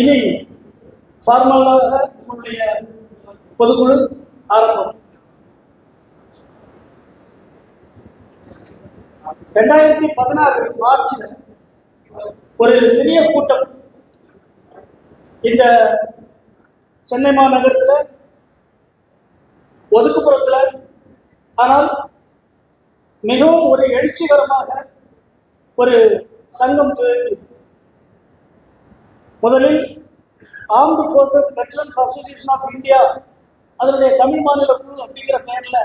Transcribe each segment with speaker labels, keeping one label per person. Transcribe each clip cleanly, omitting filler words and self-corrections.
Speaker 1: இனி ஃபார்மலாக நம்முடைய பொதுக்குழு ஆரம்பம். 2016 மார்ச்சில் ஒரு சிறிய கூட்டம் இந்த சென்னை மாநகரத்தில் ஒதுக்குப்புறத்தில், ஆனால் மிகவும் ஒரு எழுச்சிகரமாக ஒரு சங்கம் துவங்கியது. முதலில் armed forces veterans association of India, அதனுடைய தமிழ் மாநில குழு அப்படிங்கிற பெயரில்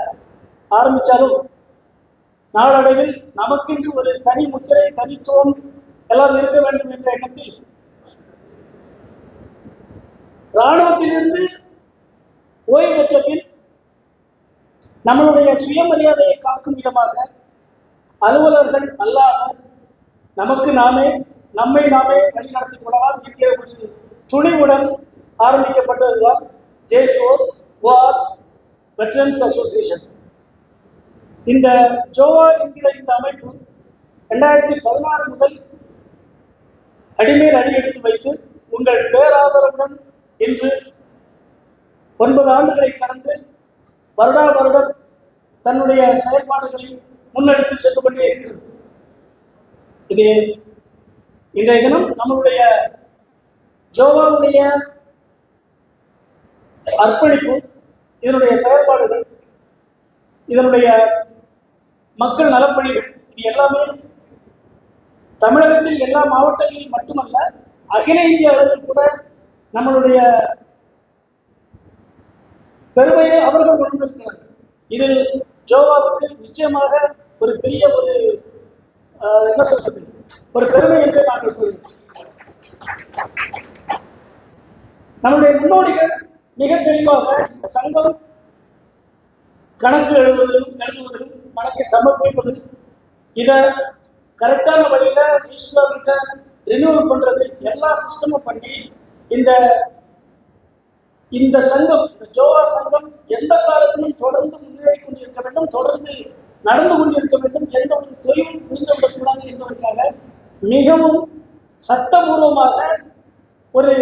Speaker 1: ஆரம்பித்தாலும் நாளடைவில் நமக்கென்று ஒரு தனி முத்திரை, தனித்துவம் எல்லாம் இருக்க வேண்டும் என்ற எண்ணத்தில் இராணுவத்திலிருந்து ஓய்வு பெற்ற பின் நம்மளுடைய சுயமரியாதையை காக்கும் விதமாக அலுவலர்கள் அல்லாத நமக்கு நம்மை நாமே வழிநடத்திக் கொள்ளலாம் என்கிற ஒரு துணிவுடன் ஆரம்பிக்கப்பட்டதுதான் ஜேசிஓஸ் வார்ஸ் வெட்டரன்ஸ் அசோசியேஷன். இந்த ஜோவா என்கிற இந்த அமைப்பு 2016 முதல் அடிமேல் அடி எடுத்து வைத்து உங்கள் பேராதரவுடன் இன்று 9 ஆண்டுகளை கடந்து வருடம் தன்னுடைய செயல்பாடுகளை முன்னெடுத்து சென்று கொண்டே இருக்கிறது. இது இன்றைய தினம் நம்மளுடைய ஜோவாவுடைய அர்ப்பணிப்பு, இதனுடைய செயல்பாடுகள், இதனுடைய மக்கள் நலப்பணிகள், இது எல்லாமே தமிழகத்தில் எல்லா மாவட்டங்களில் மட்டுமல்ல, அகில இந்திய அளவில் கூட நம்மளுடைய பெருமையை அவர்கள் உணர்ந்திருக்கிறார்கள். இதில் ஜோவாவுக்கு நிச்சயமாக ஒரு பெரிய ஒரு என்ன சொல்றது, ஒரு பெருமை என்று நாங்கள் சொல்கிறோம். நம்முடைய முன்னோடிகள் மிக தெளிவாக இந்த சங்கம் கணக்கு எழுதுவதிலும் கணக்கை சமர்ப்பிப்பது, இதை கரெக்டான வழியில் ரிஜிஸ்ட்ரார்கிட்ட ரினியூவல் பண்ணுறது, எல்லா சிஸ்டமும் பண்ணி இந்த சங்கம், இந்த ஜோவா சங்கம் எந்த காலத்திலும் தொடர்ந்து முன்னேறி கொண்டிருக்க வேண்டும், தொடர்ந்து நடந்து கொண்டிருக்க வேண்டும், எந்த ஒரு தொய்வும் புரிந்துவிடக்கூடாது என்பதற்காக மிகவும் சட்டபூர்வமாக ஒரு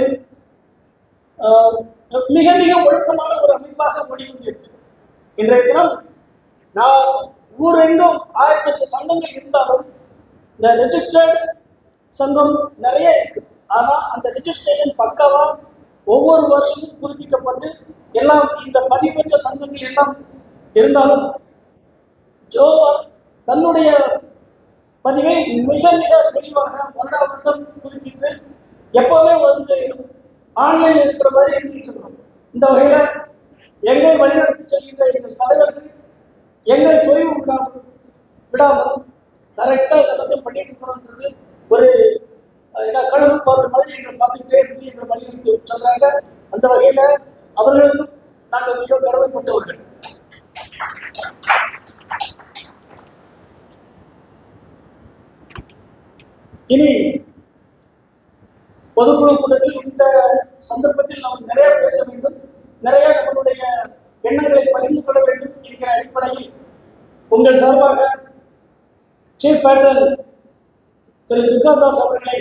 Speaker 1: மிக மிக ஒழுக்கமான ஒரு அமைப்பாக ஓடிக்கொண்டிருக்கிறது. இன்றைய தினம் நான் ஊரெங்கும் 1008 சங்கங்கள் இருந்தாலும் இந்த ரெஜிஸ்டர்டு சங்கம் நிறைய இருக்குது. ஆனால் அந்த ரெஜிஸ்ட்ரேஷன் பக்காவாக ஒவ்வொரு வருஷமும் புதுப்பிக்கப்பட்டு எல்லாம் இந்த பதிவு பெற்ற சங்கங்கள் எல்லாம் இருந்தாலும் ஜோவா தன்னுடைய பதிவை மிக மிக தெளிவாக வருடம் புதுப்பித்து எப்போவுமே ஆன்லைனில் இருக்கிற மாதிரி இருந்துகிட்டு இருக்கிறோம். இந்த வகையில் எங்களை வழிநடத்தி செல்கின்ற எங்கள் தலைவர்கள் எங்களை தொய்வு விடாமல் கரெக்டாக இதெல்லாத்தையும் பண்ணிட்டு இருக்கணுன்றது ஒரு கழுகு பார்வை மாதிரி எங்களை பார்த்துக்கிட்டே இருந்து எங்களை வழிநடத்தி சொல்கிறாங்க. அந்த வகையில் அவர்களுக்கும் நாங்கள் மிக கடமைப்பட்டவர்கள். இனி பொதுக்குழு கூட்டத்தில் இந்த சந்தர்ப்பத்தில் நாம் நிறைய பேச வேண்டும், நிறைய நம்மளுடைய எண்ணங்களை பகிர்ந்து கொள்ள வேண்டும் என்கிற அடிப்படையில் உங்கள் சார்பாக சீஃப் பேட்ரன் திரு துர்காதாஸ் அவர்களை